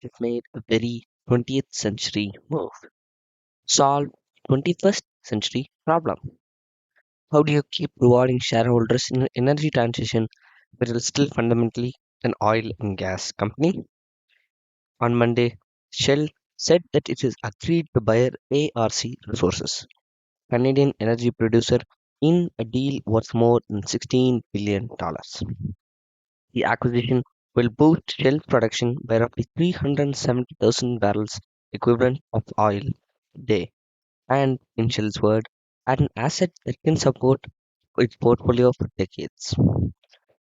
It made a very 20th century move. Solve 21st century problem. How do you keep rewarding shareholders in an energy transition but it is still fundamentally an oil and gas company? On Monday, Shell said that it has agreed to buy ARC Resources, Canadian energy producer, in a deal worth more than $16 billion. The acquisition will boost Shell's production by roughly 370,000 barrels equivalent of oil a day, and, in Shell's word, at an asset that can support its portfolio for decades.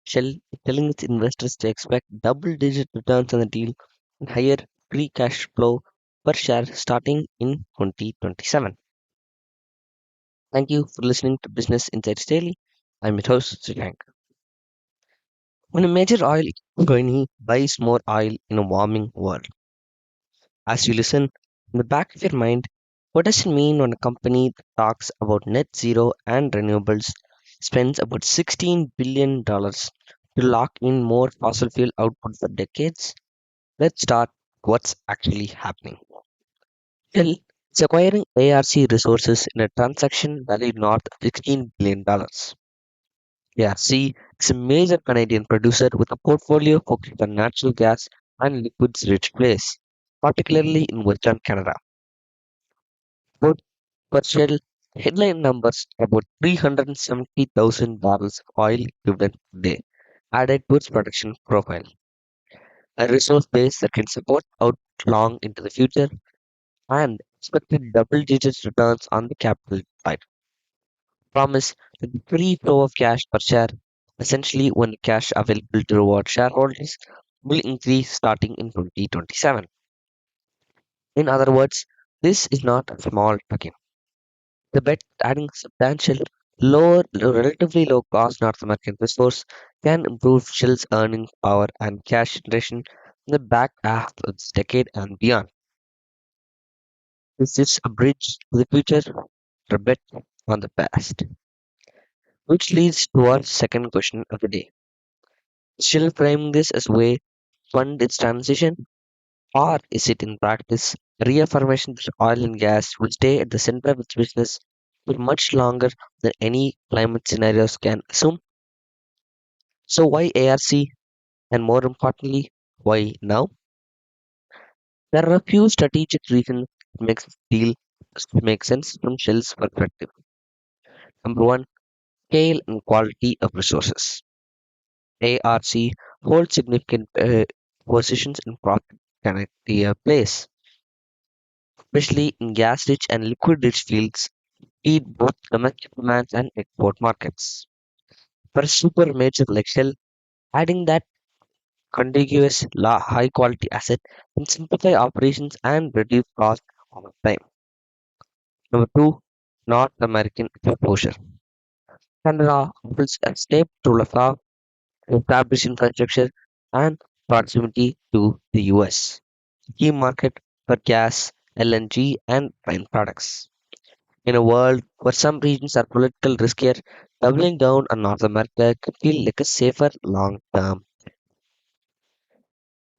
Shell is telling its investors to expect double-digit returns on the deal and higher free cash flow per share starting in 2027. Thank you for listening to Business Insights Daily. I'm your host, Srikank. When a major oil company buys more oil in a warming world, as you listen, in the back of your mind, what does it mean when a company that talks about net zero and renewables spends about $16 billion to lock in more fossil fuel output for decades? Let's start what's actually happening. Shell is acquiring ARC resources in a transaction valued north of $16 billion. ARC is a major Canadian producer with a portfolio focused on natural gas and liquids rich plays, particularly in Western Canada. Both per Shell headline numbers are about 370,000 barrels of oil equivalent per day added to its production profile, a resource base that can support out long into the future and expected double-digit returns on the capital tied. Promise that the free flow of cash per share, essentially when the cash available to reward shareholders, will increase starting in 2027. In other words, this is not a small tuck-in. The bet adding substantial, relatively low cost North American resource can improve Shell's earning power and cash generation in the back half of this decade and beyond. Is this a bridge to the future or a bet on the past? Which leads to our second question of the day. Is Shell framing this as a way to fund its transition, or is it in practice a reaffirmation that oil and gas will stay at the center of its business for much longer than any climate scenarios can assume? So why ARC, and more importantly, why now? There are a few strategic reasons it makes this deal make sense from Shell's perspective. Number one, scale and quality of resources. ARC holds significant positions in profit connected plays, especially in gas-rich and liquid-rich fields, feed both domestic demand and export markets. For a super major like Shell, adding that contiguous, high-quality asset can simplify operations and reduce costs over time. Number two, North American exposure. Canada offers a stable rule of law, established infrastructure, and proximity to the US, key market for gas, LNG, and refined products. In a world where some regions are political riskier, doubling down on North America could feel like a safer long term.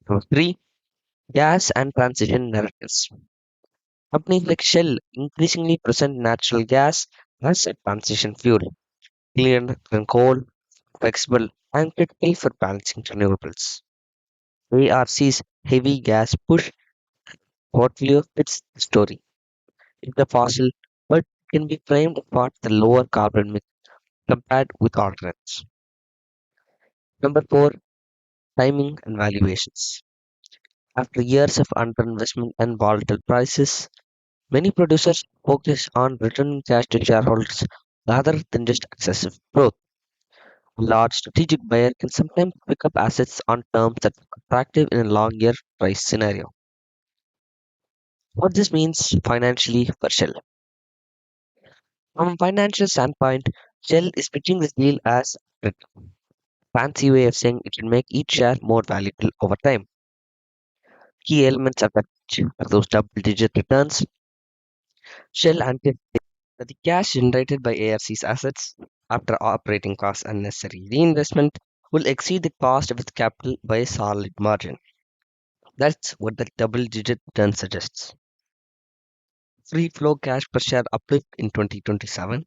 Number three, gas and transition narratives. Companies like Shell increasingly present natural gas as a transition fuel, cleaner than coal, flexible, and critical for balancing renewables. ARC's heavy gas push portfolio fits the story. It's a fossil, but can be framed as part of the lower carbon mix compared with alternates. Number four, timing and valuations. After years of underinvestment and volatile prices, many producers focus on returning cash to shareholders rather than just excessive growth. A large strategic buyer can sometimes pick up assets on terms that are attractive in a long year price scenario. What this means financially for Shell. From a financial standpoint, Shell is pitching this deal as a fancy way of saying it will make each share more valuable over time. Key elements of that pitch are those double digit returns. Shell anticipates that the cash generated by ARC's assets after operating costs and necessary reinvestment will exceed the cost of its capital by a solid margin. That's what the double-digit return suggests. Free flow cash per share uplift in 2027.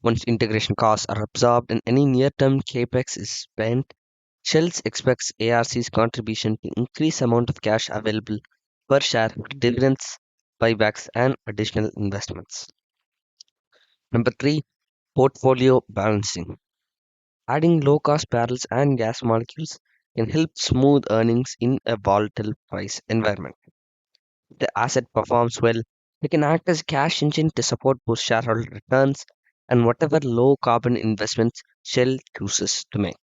Once integration costs are absorbed and any near-term capex is spent, Shell expects ARC's contribution to increase amount of cash available per share for dividends, buybacks, and additional investments. Number three, portfolio balancing. Adding low-cost barrels and gas molecules can help smooth earnings in a volatile price environment. If the asset performs well, they can act as a cash engine to support both shareholder returns and whatever low-carbon investments Shell chooses to make.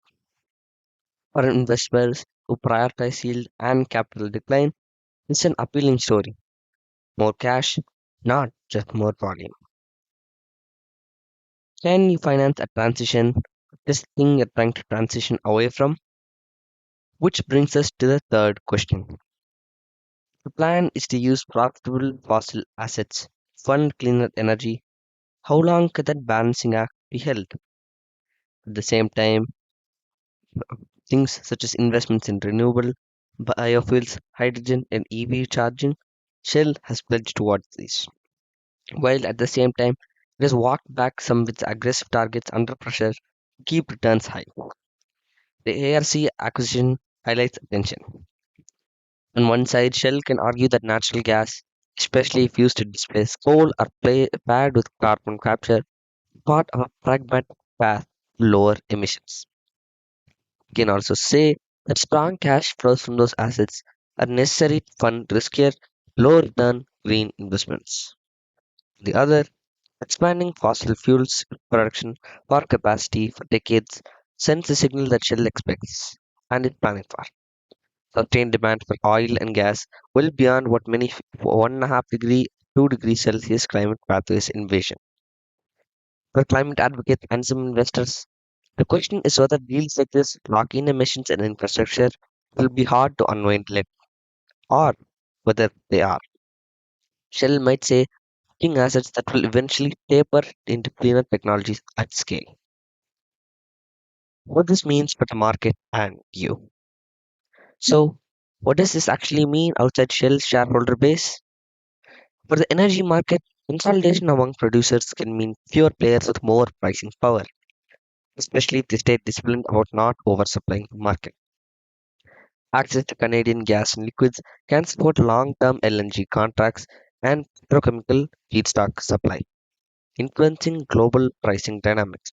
For investors who prioritize yield and capital decline, it's an appealing story. More cash, not just more volume. Can you finance a transition, this thing you're trying to transition away from? Which brings us to the third question. The plan is to use profitable fossil assets, fund cleaner energy. How long could that balancing act be held? At the same time, things such as investments in renewable biofuels, hydrogen, and EV charging, Shell has pledged towards these, while at the same time it has walked back some of its aggressive targets under pressure to keep returns high. The ARC acquisition highlights attention. On one side, Shell can argue that natural gas, especially if used to displace coal or paired with carbon capture, part of a pragmatic path to lower emissions. We can also say that strong cash flows from those assets are necessary to fund riskier, low return green investments. The other, expanding fossil fuels production for capacity for decades sends a signal that Shell expects and is planning for. Sustained demand for oil and gas well beyond what many 1.5 degree, 2 degrees Celsius climate pathways envision. For climate advocates and some investors, the question is whether deals like this lock in emissions and infrastructure will be hard to unwind later, or whether they are. Shell might say king assets that will eventually taper into cleaner technologies at scale. What this means for the market and you. So, what does this actually mean outside Shell's shareholder base? For the energy market, consolidation among producers can mean fewer players with more pricing power, especially if they stay disciplined about not oversupplying the market. Access to Canadian gas and liquids can support long-term LNG contracts and petrochemical feedstock supply, influencing global pricing dynamics.